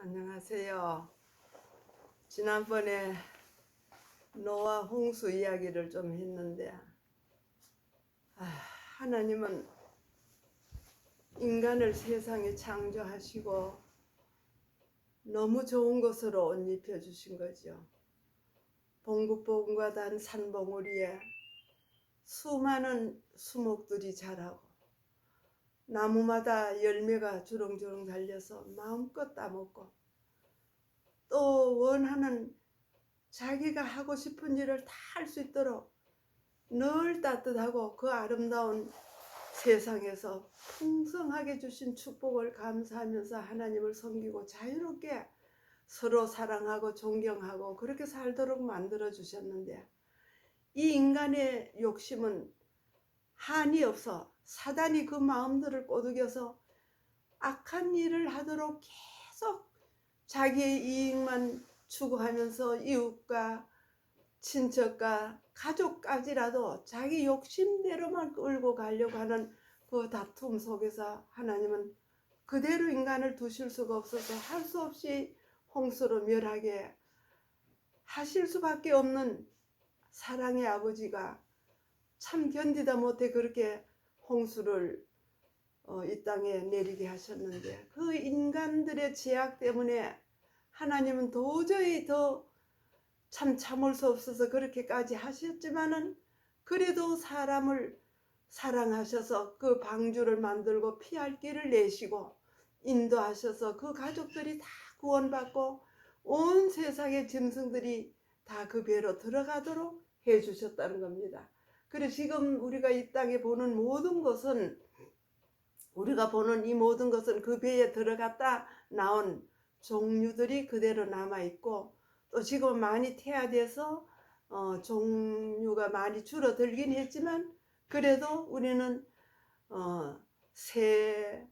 안녕하세요. 지난번에 노아 홍수 이야기를 좀 했는데, 하나님은 인간을 세상에 창조하시고 너무 좋은 것으로 옷 입혀주신 거죠. 봉긋봉긋한 단 산봉우리에 수많은 수목들이 자라고 나무마다 열매가 주렁주렁 달려서 마음껏 따먹고, 또 원하는 자기가 하고 싶은 일을 다 할 수 있도록 늘 따뜻하고 그 아름다운 세상에서 풍성하게 주신 축복을 감사하면서 하나님을 섬기고 자유롭게 서로 사랑하고 존경하고 그렇게 살도록 만들어 주셨는데, 이 인간의 욕심은 한이 없어 사단이 그 마음들을 꼬드겨서 악한 일을 하도록 계속 자기의 이익만 추구하면서 이웃과 친척과 가족까지라도 자기 욕심대로만 끌고 가려고 하는 그 다툼 속에서 하나님은 그대로 인간을 두실 수가 없어서 할 수 없이 홍수로 멸하게 하실 수밖에 없는 사랑의 아버지가 참 견디다 못해 그렇게 홍수를 이 땅에 내리게 하셨는데, 그 인간들의 죄악 때문에 하나님은 도저히 더 참을 수 없어서 그렇게까지 하셨지만은, 그래도 사람을 사랑하셔서 그 방주를 만들고 피할 길을 내시고 인도하셔서 그 가족들이 다 구원받고 온 세상의 짐승들이 다 그 배로 들어가도록 해주셨다는 겁니다. 그래서 지금 우리가 이 땅에 보는 모든 것은, 우리가 보는 이 모든 것은 그 배에 들어갔다 나온 종류들이 그대로 남아있고, 또 지금 많이 퇴화돼서 종류가 많이 줄어들긴 했지만, 그래도 우리는 새,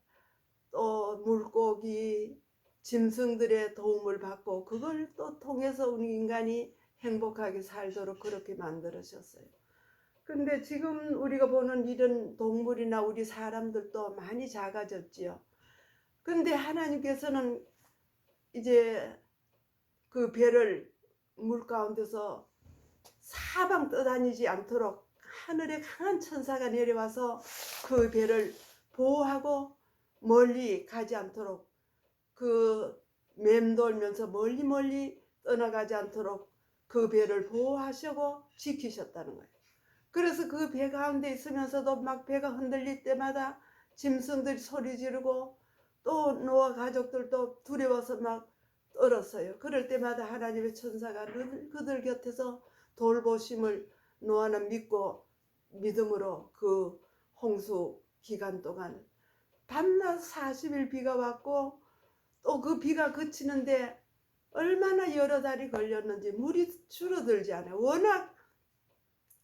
또 물고기, 짐승들의 도움을 받고 그걸 또 통해서 우리 인간이 행복하게 살도록 그렇게 만들으셨어요. 근데 지금 우리가 보는 이런 동물이나 우리 사람들도 많이 작아졌지요. 근데 하나님께서는 이제 그 배를 물 가운데서 사방 떠다니지 않도록 하늘에 강한 천사가 내려와서 그 배를 보호하고 멀리 가지 않도록, 그 맴돌면서 멀리 떠나가지 않도록 그 배를 보호하시고 지키셨다는 거예요. 그래서 그 배 가운데 있으면서도 막 배가 흔들릴 때마다 짐승들이 소리 지르고 또 노아 가족들도 두려워서 막 떨었어요. 그럴 때마다 하나님의 천사가 늘 그들 곁에서 돌보심을 노아는 믿고 믿음으로 그 홍수 기간 동안 밤낮 40일 비가 왔고, 또 그 비가 그치는데 얼마나 여러 달이 걸렸는지 물이 줄어들지 않아요. 워낙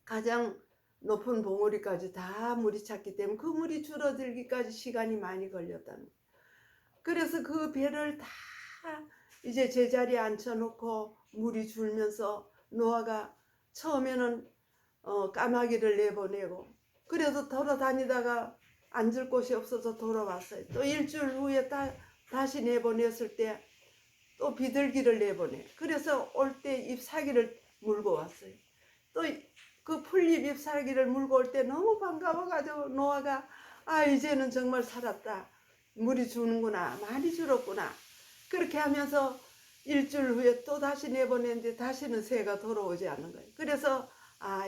가장 높은 봉우리까지 다 물이 찼기 때문에 그 물이 줄어들기까지 시간이 많이 걸렸다는 거예요. 그래서 그 배를 다 이제 제자리에 앉혀놓고 물이 줄면서 노아가 처음에는 까마귀를 내보내고, 그래도 돌아다니다가 앉을 곳이 없어서 돌아왔어요. 또 일주일 후에 다시 내보냈을 때 또 비둘기를 내보내. 그래서 올 때 잎사귀를 물고 왔어요. 또 그 풀잎 잎사귀를 물고 올 때 너무 반가워가지고 노아가 이제는 정말 살았다, 물이 주는구나, 많이 줄었구나, 그렇게 하면서 일주일 후에 또 다시 내보냈는데 다시는 새가 돌아오지 않는 거예요. 그래서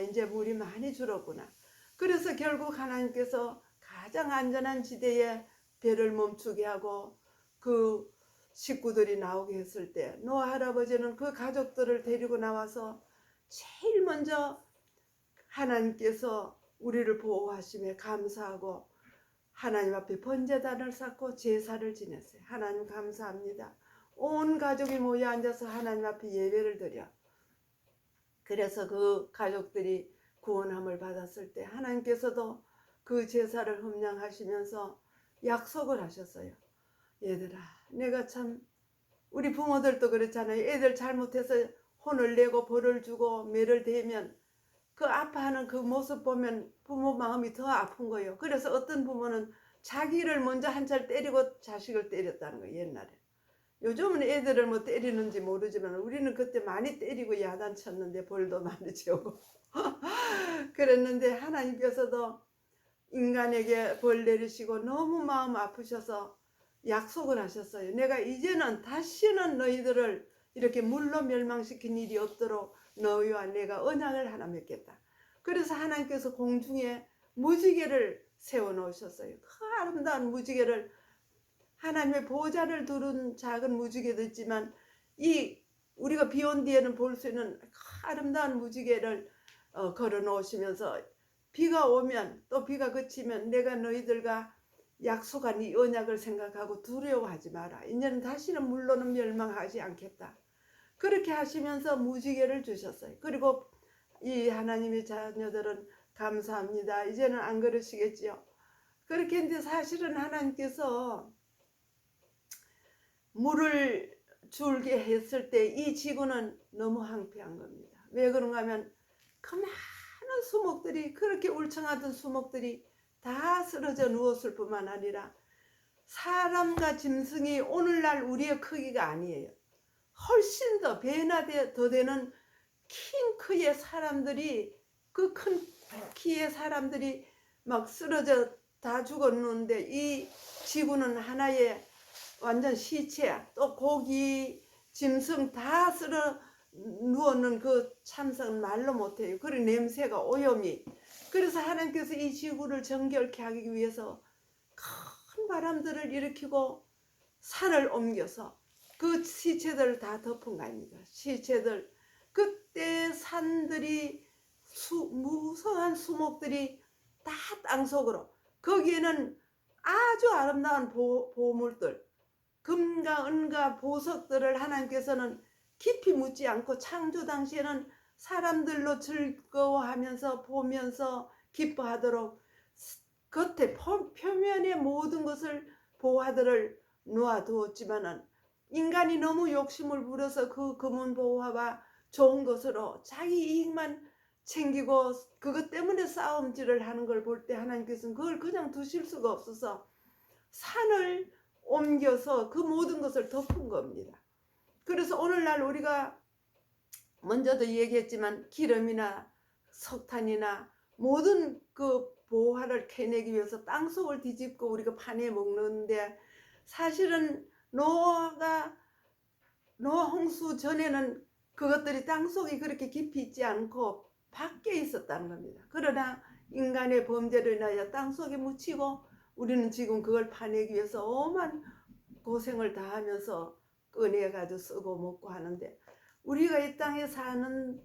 이제 물이 많이 줄었구나. 그래서 결국 하나님께서 가장 안전한 지대에 배를 멈추게 하고 그 식구들이 나오게 했을 때, 노아 할아버지는 그 가족들을 데리고 나와서 제일 먼저 하나님께서 우리를 보호하심에 감사하고 하나님 앞에 번제단을 쌓고 제사를 지냈어요. 하나님 감사합니다. 온 가족이 모여 앉아서 하나님 앞에 예배를 드려. 그래서 그 가족들이 구원함을 받았을 때 하나님께서도 그 제사를 흠량하시면서 약속을 하셨어요. 얘들아, 내가 참, 우리 부모들도 그렇잖아요. 애들 잘못해서 혼을 내고 벌을 주고 매를 대면 그 아파하는 그 모습 보면 부모 마음이 더 아픈 거예요. 그래서 어떤 부모는 자기를 먼저 한 찰 때리고 자식을 때렸다는 거예요, 옛날에. 요즘은 애들을 뭐 때리는지 모르지만 우리는 그때 많이 때리고 야단쳤는데 벌도 많이 지고 그랬는데 하나님께서도 인간에게 벌 내리시고 너무 마음 아프셔서 약속을 하셨어요. 내가 이제는 다시는 너희들을 이렇게 물로 멸망시킨 일이 없도록 너희와 내가 언약을 하나 맺겠다. 그래서 하나님께서 공중에 무지개를 세워 놓으셨어요. 그 아름다운 무지개를, 하나님의 보좌를 두른 작은 무지개도 있지만 이 우리가 비 온 뒤에는 볼 수 있는 아름다운 무지개를 걸어 놓으시면서 비가 오면 또 비가 그치면 내가 너희들과 약속한 이 언약을 생각하고 두려워하지 마라. 이제는 다시는 물로는 멸망하지 않겠다. 그렇게 하시면서 무지개를 주셨어요. 그리고 이 하나님의 자녀들은 감사합니다. 이제는 안 그러시겠지요. 그렇게 했는데 사실은 하나님께서 물을 줄게 했을 때 이 지구는 너무 황폐한 겁니다. 왜 그런가 하면 그 많은 수목들이, 그렇게 울창하던 수목들이 다 쓰러져 누웠을 뿐만 아니라 사람과 짐승이 오늘날 우리의 크기가 아니에요. 훨씬 더 배나 더 되는 킹 크의 사람들이, 그 큰 키의 사람들이 막 쓰러져 다 죽었는데 이 지구는 하나의 완전 시체야. 또 고기, 짐승 다 쓸어 누웠는 그 참상은 말로 못해요. 그리고 냄새가 오염이. 그래서 하나님께서 이 지구를 정결케 하기 위해서 큰 바람들을 일으키고 산을 옮겨서 그 시체들을 다 덮은 거 아닙니까? 시체들. 그때 산들이 무성한 수목들이 다 땅속으로, 거기에는 아주 아름다운 보물들, 금과 은과 보석들을 하나님께서는 깊이 묻지 않고 창조 당시에는 사람들로 즐거워하면서 보면서 기뻐하도록 겉에 표면의 모든 것을 보화들을 놓아두었지만은 인간이 너무 욕심을 부려서 그 금은 보화와 좋은 것으로 자기 이익만 챙기고 그것 때문에 싸움질을 하는 걸 볼 때 하나님께서는 그걸 그냥 두실 수가 없어서 산을 옮겨서 그 모든 것을 덮은 겁니다. 그래서 오늘날 우리가 먼저도 얘기했지만 기름이나 석탄이나 모든 그 보화를 캐내기 위해서 땅속을 뒤집고 우리가 파내 먹는데, 사실은 노아 홍수 전에는 그것들이 땅속에 그렇게 깊이 있지 않고 밖에 있었다는 겁니다. 그러나 인간의 범죄로 인하여 땅속에 묻히고 우리는 지금 그걸 파내기 위해서 오만 고생을 다하면서 꺼내가지고 쓰고 먹고 하는데, 우리가 이 땅에 사는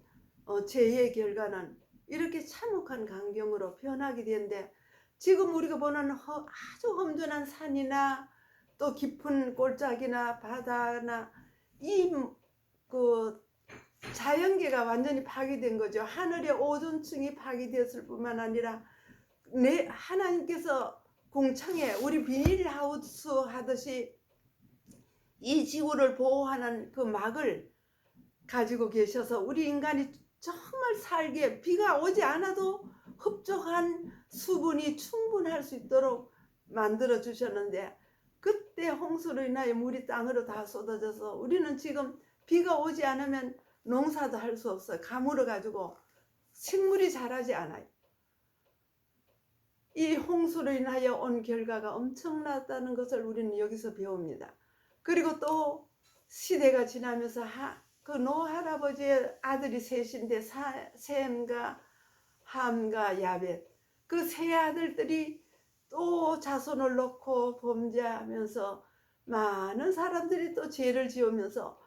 죄의 결과는 이렇게 참혹한 광경으로 변하게 되는데, 지금 우리가 보는 아주 험준한 산이나 또 깊은 골짜기나 바다나 이 그 자연계가 완전히 파괴된 거죠. 하늘의 오존층이 파괴되었을 뿐만 아니라 하나님께서 공창에 우리 비닐하우스 하듯이 이 지구를 보호하는 그 막을 가지고 계셔서 우리 인간이 정말 살게, 비가 오지 않아도 흡족한 수분이 충분할 수 있도록 만들어 주셨는데, 그때 홍수로 인하여 물이 땅으로 다 쏟아져서 우리는 지금 비가 오지 않으면 농사도 할 수 없어요. 가물어 가지고 식물이 자라지 않아요. 이 홍수로 인하여 온 결과가 엄청나다는 것을 우리는 여기서 배웁니다. 그리고 또 시대가 지나면서 그 노아 할아버지의 아들이 셋인데 셈과 함과 야벳, 그 세 아들들이 또 자손을 놓고 범죄하면서 많은 사람들이 또 죄를 지으면서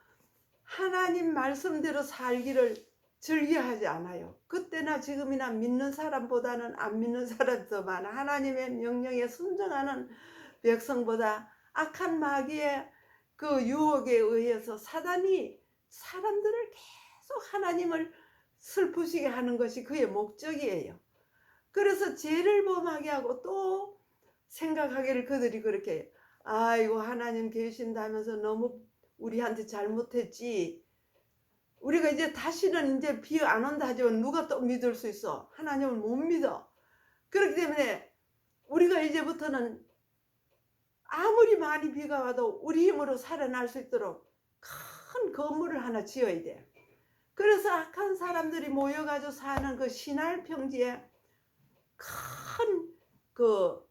하나님 말씀대로 살기를 즐겨하지 않아요. 그때나 지금이나 믿는 사람보다는 안 믿는 사람이 더 많아. 하나님의 명령에 순종하는 백성보다 악한 마귀의 그 유혹에 의해서 사단이 사람들을 계속 하나님을 슬프시게 하는 것이 그의 목적이에요. 그래서 죄를 범하게 하고 또 생각하기를 그들이 그렇게, 아이고 하나님 계신다면서 너무 우리한테 잘못했지. 우리가 이제 다시는 이제 비 안 온다 하지만 누가 또 믿을 수 있어? 하나님을 못 믿어. 그렇기 때문에 우리가 이제부터는 아무리 많이 비가 와도 우리 힘으로 살아날 수 있도록 큰 건물을 하나 지어야 돼. 그래서 악한 사람들이 모여가지고 사는 그 신할 평지에 큰 그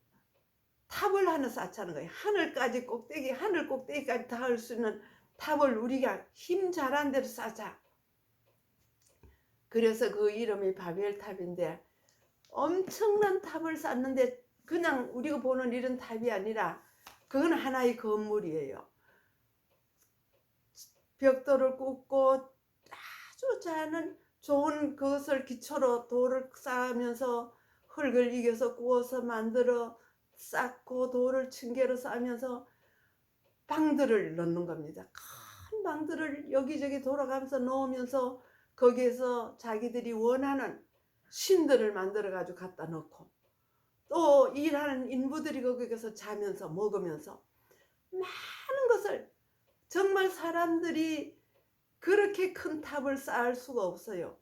탑을 하나 쌓자는 거예요. 하늘까지 꼭대기, 하늘 꼭대기까지 닿을 수 있는 탑을 우리가 힘 잘한 대로 쌓자. 그래서 그 이름이 바벨탑인데, 엄청난 탑을 쌓는데 그냥 우리가 보는 이런 탑이 아니라 그건 하나의 건물이에요. 벽돌을 굽고 아주 작은 좋은 그것을 기초로 돌을 쌓으면서 흙을 이겨서 구워서 만들어 쌓고 돌을 층계로 쌓으면서 방들을 넣는 겁니다. 큰 방들을 여기저기 돌아가면서 넣으면서 거기에서 자기들이 원하는 신들을 만들어 가지고 갖다 넣고, 또 일하는 인부들이 거기서 자면서 먹으면서 많은 것을, 정말 사람들이 그렇게 큰 탑을 쌓을 수가 없어요.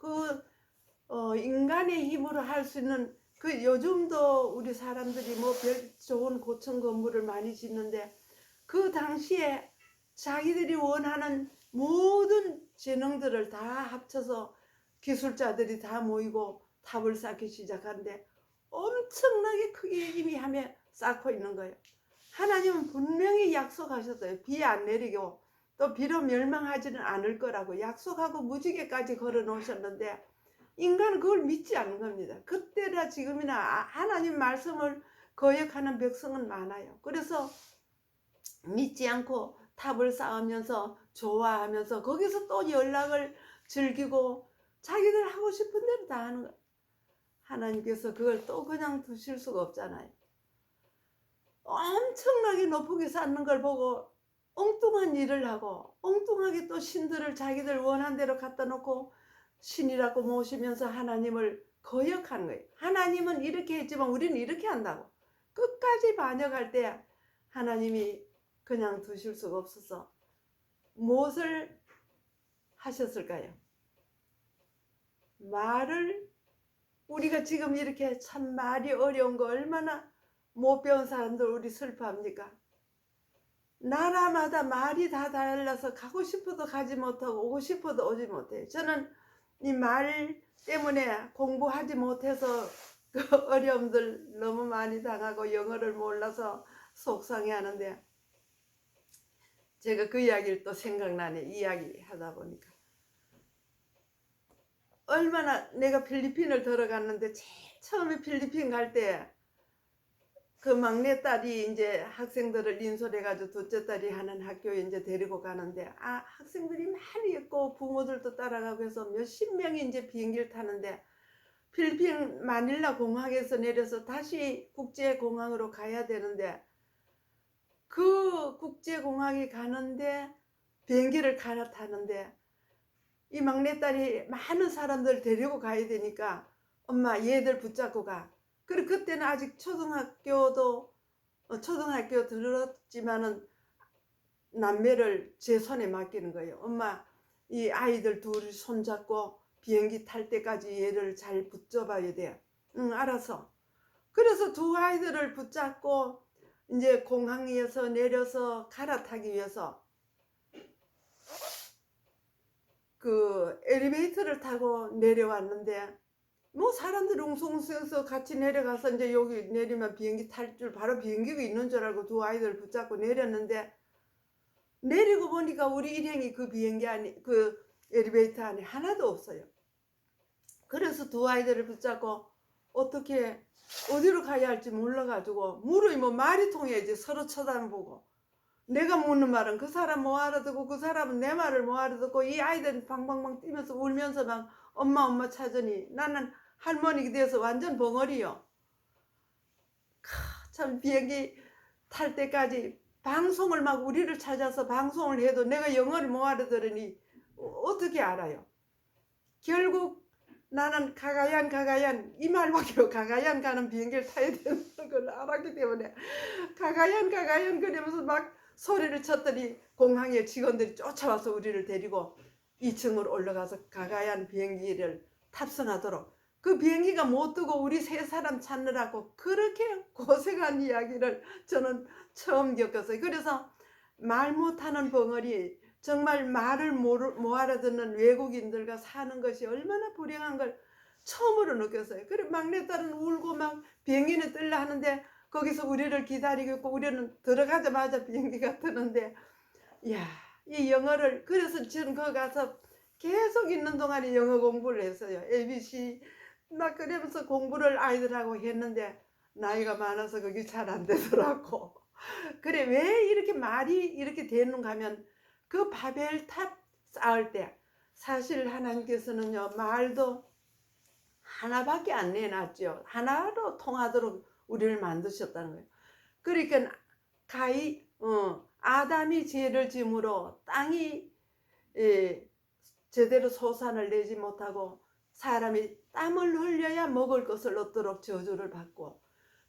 인간의 힘으로 할 수 있는, 요즘도 우리 사람들이 뭐 별 좋은 고층 건물을 많이 짓는데, 그 당시에 자기들이 원하는 모든 재능들을 다 합쳐서 기술자들이 다 모이고 탑을 쌓기 시작하는데 엄청나게 크게 이미 하며 쌓고 있는 거예요. 하나님은 분명히 약속하셨어요. 비 안 내리고 또 비로 멸망하지는 않을 거라고 약속하고 무지개까지 걸어 놓으셨는데, 인간은 그걸 믿지 않는 겁니다. 그때나 지금이나 하나님 말씀을 거역하는 백성은 많아요. 그래서 믿지 않고 탑을 쌓으면서 좋아하면서 거기서 또 연락을 즐기고 자기들 하고 싶은 대로 다 하는 거예요. 하나님께서 그걸 또 그냥 두실 수가 없잖아요. 엄청나게 높게 쌓는 걸 보고 엉뚱한 일을 하고 엉뚱하게 또 신들을 자기들 원한 대로 갖다 놓고 신이라고 모시면서 하나님을 거역하는 거예요. 하나님은 이렇게 했지만 우리는 이렇게 한다고 끝까지 반역할 때 하나님이 그냥 두실 수가 없어서 무엇을 하셨을까요? 말을, 우리가 지금 이렇게 참 말이 어려운 거 얼마나 못 배운 사람들 우리 슬퍼합니까? 나라마다 말이 다 달라서 가고 싶어도 가지 못하고 오고 싶어도 오지 못해요. 저는 이 말 때문에 공부하지 못해서 그 어려움들 너무 많이 당하고 영어를 몰라서 속상해 하는데, 제가 그 이야기를 또 생각나네. 이야기 하다 보니까 얼마나, 내가 필리핀을 들어갔는데 제일 처음에 필리핀 갈 때 그 막내딸이 이제 학생들을 인솔해가지고 둘째 딸이 하는 학교에 이제 데리고 가는데, 학생들이 많이 있고 부모들도 따라가고 해서 몇십 명이 이제 비행기를 타는데, 필리핀 마닐라 공항에서 내려서 다시 국제공항으로 가야 되는데, 그 국제공항에 가는데 비행기를 갈아타는데 이 막내딸이 많은 사람들 데리고 가야 되니까 엄마 얘들 붙잡고 가. 그리고 그때는 아직 초등학교 들었지만은 남매를 제 손에 맡기는 거예요. 엄마 이 아이들 둘이 손잡고 비행기 탈 때까지 얘를 잘 붙잡아야 돼. 응, 알았어. 그래서 두 아이들을 붙잡고 이제 공항에서 내려서 갈아타기 위해서 그 엘리베이터를 타고 내려왔는데, 뭐 사람들 웅성웅성해서 같이 내려가서 이제 여기 내리면 비행기 탈 줄, 바로 비행기가 있는 줄 알고 두 아이들 붙잡고 내렸는데, 내리고 보니까 우리 일행이 그 비행기 안에, 그 엘리베이터 안에 하나도 없어요. 그래서 두 아이들을 붙잡고 어떻게 어디로 가야 할지 몰라가지고 물으면 말이 통해야지. 서로 쳐다보고 내가 묻는 말은 그 사람 뭐 알아듣고 그 사람은 내 말을 뭐 알아듣고, 이 아이들은 방방방 뛰면서 울면서 막 엄마 찾으니 나는 할머니가 돼서 완전 벙어리요. 참 비행기 탈 때까지 방송을 막 우리를 찾아서 방송을 해도 내가 영어를 못 알아들으니 어떻게 알아요? 결국 나는 가가얀 이 말밖에 가가얀 가는 비행기를 타야 되는 걸 알았기 때문에 가가얀 그러면서 막 소리를 쳤더니 공항에 직원들이 쫓아와서 우리를 데리고 2층으로 올라가서 가가얀 비행기를 탑승하도록 그 비행기가 못 뜨고 우리 세 사람 찾느라고 그렇게 고생한 이야기를 저는 처음 겪었어요. 그래서 말 못하는 벙어리, 정말 말을 못 알아듣는 외국인들과 사는 것이 얼마나 불행한 걸 처음으로 느꼈어요. 그래 막내딸은 울고 막 비행기는 뜰라 하는데 거기서 우리를 기다리고 있고 우리는 들어가자마자 비행기가 뜨는데, 이야, 이 영어를, 그래서 저는 거기 가서 계속 있는 동안에 영어 공부를 했어요. ABC 막 그러면서 공부를 아이들하고 했는데 나이가 많아서 그게 잘 안 되더라고. 그래, 왜 이렇게 말이 이렇게 되는가 하면 그 바벨탑 쌓을 때 사실 하나님께서는요, 말도 하나밖에 안 내놨죠. 하나로 통하도록 우리를 만드셨다는 거예요. 그러니까 아담이 죄를 지음으로 땅이 제대로 소산을 내지 못하고 사람이 땀을 흘려야 먹을 것을 얻도록 저주를 받고,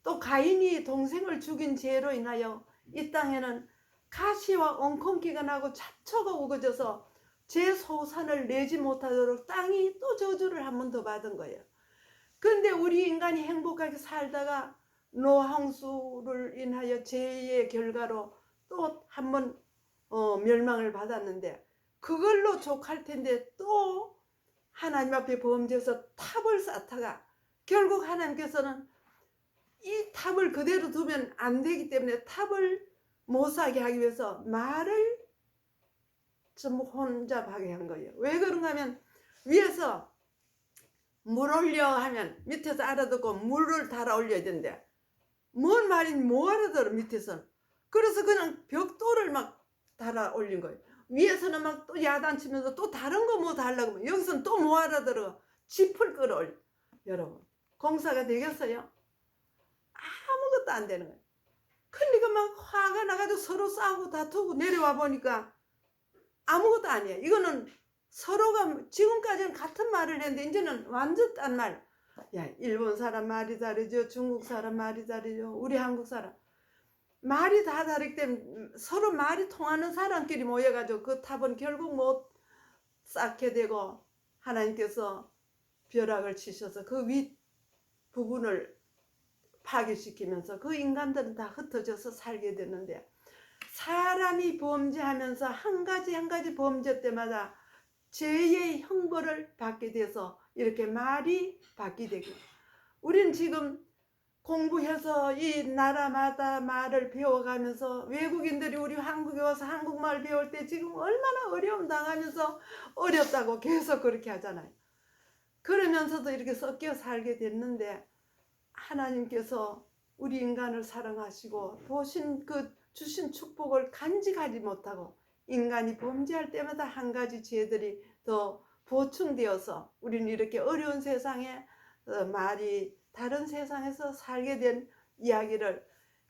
또 가인이 동생을 죽인 죄로 인하여 이 땅에는 가시와 엉겅퀴가 나고 잡초가 우거져서 제 소산을 내지 못하도록 땅이 또 저주를 한 번 더 받은 거예요. 그런데 우리 인간이 행복하게 살다가 노홍수를 인하여 죄의 결과로 또 한 번 멸망을 받았는데, 그걸로 족할 텐데 또 하나님 앞에 범죄해서 탑을 쌓다가 결국 하나님께서는 이 탑을 그대로 두면 안 되기 때문에 탑을 못 사게 하기 위해서 말을 전부 혼잡하게 한 거예요. 왜 그런가 하면 위에서 물 올려 하면 밑에서 알아듣고 물을 달아 올려야 되는데 뭔 말인지 못 알아들어 밑에서는. 그래서 그냥 벽돌을 막 달아 올린 거예요. 위에서는 막 또 야단치면서 또 다른 거 뭐 달라고 하면 여기서는 또 못 알아들어 짚을 끌어올려. 여러분, 공사가 되겠어요? 아무것도 안 되는 거예요. 그러니까 막 화가 나가지고 서로 싸우고 다투고 내려와 보니까 아무것도 아니에요. 이거는 서로가 지금까지는 같은 말을 했는데 이제는 완전 딴 말. 야, 일본 사람 말이 다르죠. 중국 사람 말이 다르죠. 우리 한국 사람 말이 다 다르기 때문에 서로 말이 통하는 사람끼리 모여가지고 그 탑은 결국 못 쌓게 되고 하나님께서 벼락을 치셔서 그 윗 부분을 파괴시키면서 그 인간들은 다 흩어져서 살게 되는데, 사람이 범죄하면서 한 가지 한 가지 범죄 때마다 죄의 형벌을 받게 돼서 이렇게 말이 바뀌게 되고, 우리는 지금 공부해서 이 나라마다 말을 배워가면서 외국인들이 우리 한국에 와서 한국말 배울 때 지금 얼마나 어려움 당하면서 어렵다고 계속 그렇게 하잖아요. 그러면서도 이렇게 섞여 살게 됐는데, 하나님께서 우리 인간을 사랑하시고 주신 축복을 간직하지 못하고 인간이 범죄할 때마다 한 가지 죄들이 더 보충되어서 우리는 이렇게 어려운 세상에 말이 다른 세상에서 살게 된 이야기를,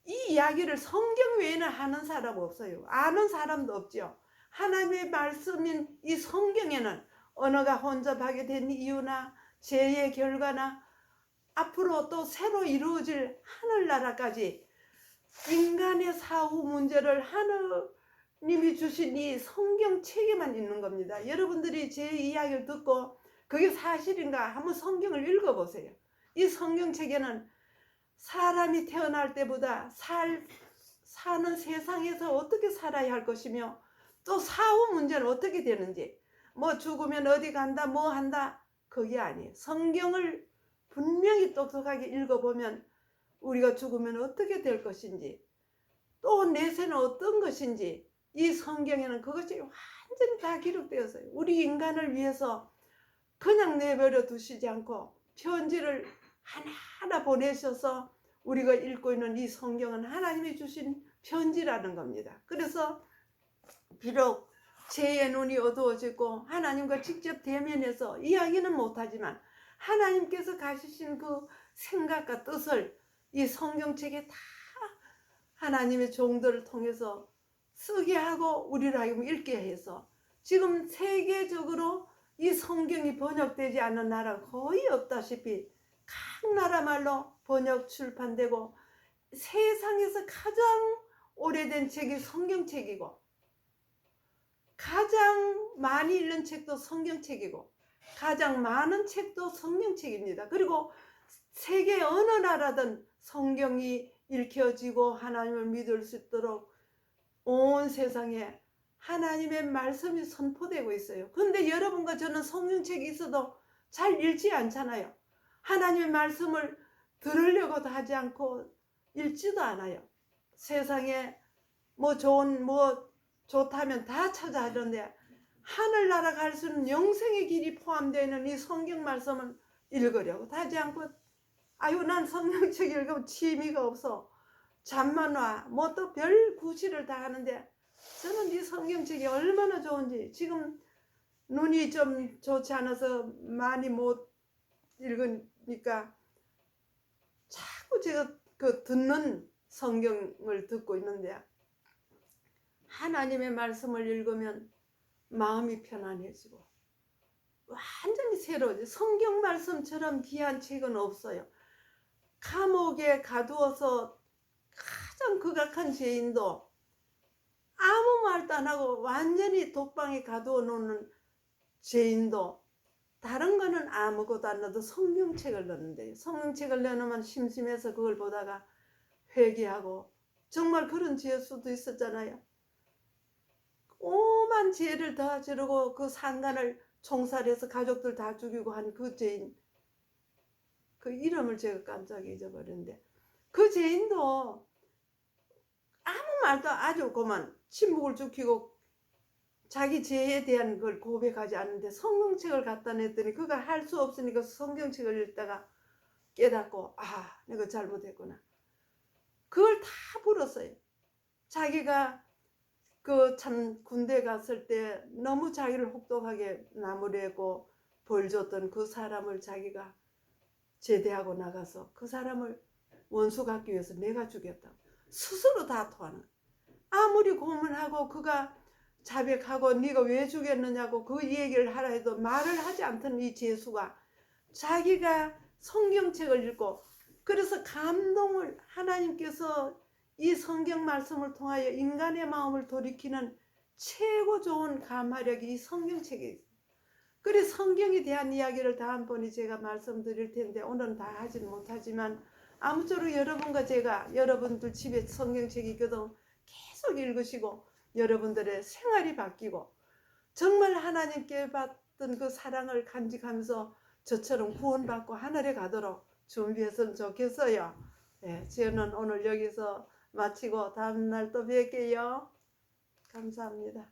이 이야기를 성경 외에는 하는 사람 없어요. 아는 사람도 없죠. 하나님의 말씀인 이 성경에는 언어가 혼잡하게 된 이유나 죄의 결과나 앞으로 또 새로 이루어질 하늘나라까지 인간의 사후 문제를 하느님이 주신 이 성경책에만 있는 겁니다. 여러분들이 제 이야기를 듣고 그게 사실인가 한번 성경을 읽어보세요. 이 성경책에는 사람이 태어날 때보다 사는 세상에서 어떻게 살아야 할 것이며 또 사후 문제는 어떻게 되는지, 뭐 죽으면 어디 간다 뭐 한다 그게 아니에요. 성경을 분명히 똑똑하게 읽어보면 우리가 죽으면 어떻게 될 것인지, 또 내세는 어떤 것인지 이 성경에는 그것이 완전히 다 기록되었어요. 우리 인간을 위해서 그냥 내버려 두시지 않고 편지를 하나하나 보내셔서 우리가 읽고 있는 이 성경은 하나님이 주신 편지라는 겁니다. 그래서 비록 죄의 눈이 어두워지고 하나님과 직접 대면해서 이야기는 못하지만 하나님께서 가지신 그 생각과 뜻을 이 성경책에 다 하나님의 종들을 통해서 쓰게 하고 우리를 하여금 읽게 해서 지금 세계적으로 이 성경이 번역되지 않는 나라가 거의 없다시피 각 나라 말로 번역 출판되고, 세상에서 가장 오래된 책이 성경책이고 가장 많이 읽는 책도 성경책이고 가장 많은 책도 성경책입니다. 그리고 세계 어느 나라든 성경이 읽혀지고 하나님을 믿을 수 있도록 온 세상에 하나님의 말씀이 선포되고 있어요. 근데 여러분과 저는 성경책이 있어도 잘 읽지 않잖아요. 하나님의 말씀을 들으려고도 하지 않고 읽지도 않아요. 세상에 뭐 좋다면 다 찾아하던데 하늘나라 갈 수 있는 영생의 길이 포함되어 있는 이 성경 말씀을 읽으려고 하지 않고, 아유 난 성경책 읽으면 취미가 없어, 잠만 와, 뭐 또 별 구실을 다 하는데, 저는 이 성경책이 얼마나 좋은지, 지금 눈이 좀 좋지 않아서 많이 못 읽으니까 자꾸 제가 그 듣는 성경을 듣고 있는데, 하나님의 말씀을 읽으면 마음이 편안해지고 완전히 새로워져. 성경 말씀처럼 귀한 책은 없어요. 감옥에 가두어서 가장 극악한 죄인도 아무 말도 안 하고 완전히 독방에 가두어 놓는 죄인도 다른 거는 아무것도 안 넣어도 성경책을 넣는데요. 성경책을 넣으면 심심해서 그걸 보다가 회개하고, 정말 그런 죄수도 있었잖아요. 오만 죄를 다 저러고 그 상간을 총살해서 가족들 다 죽이고 한 그 죄인, 그 이름을 제가 깜짝 잊어버렸는데, 그 죄인도 아무 말도, 아주 그만 침묵을 지키고 자기 죄에 대한 걸 고백하지 않는데 성경책을 갖다 냈더니 그가 할 수 없으니까 성경책을 읽다가 깨닫고, 아 내가 잘못했구나, 그걸 다 풀었어요. 자기가 그 참 군대 갔을 때 너무 자기를 혹독하게 나무래고 벌 줬던 그 사람을 자기가 제대하고 나가서 그 사람을 원수 갖기 위해서 내가 죽였다고 스스로 다 토하는. 아무리 고문하고 그가 자백하고 네가 왜 죽였느냐고 그 얘기를 하라 해도 말을 하지 않던 이 죄수가 자기가 성경책을 읽고, 그래서 감동을, 하나님께서 이 성경 말씀을 통하여 인간의 마음을 돌이키는 최고 좋은 감화력이 이 성경책에 있어요. 그래서 성경에 대한 이야기를 다음번에 제가 말씀드릴 텐데 오늘은 다 하진 못하지만, 아무쪼록 여러분과 제가, 여러분들 집에 성경책이 있거든 계속 읽으시고 여러분들의 생활이 바뀌고 정말 하나님께 받던 그 사랑을 간직하면서 저처럼 구원받고 하늘에 가도록 준비했으면 좋겠어요. 네, 저는 오늘 여기서 마치고 다음날 또 뵐게요. 감사합니다.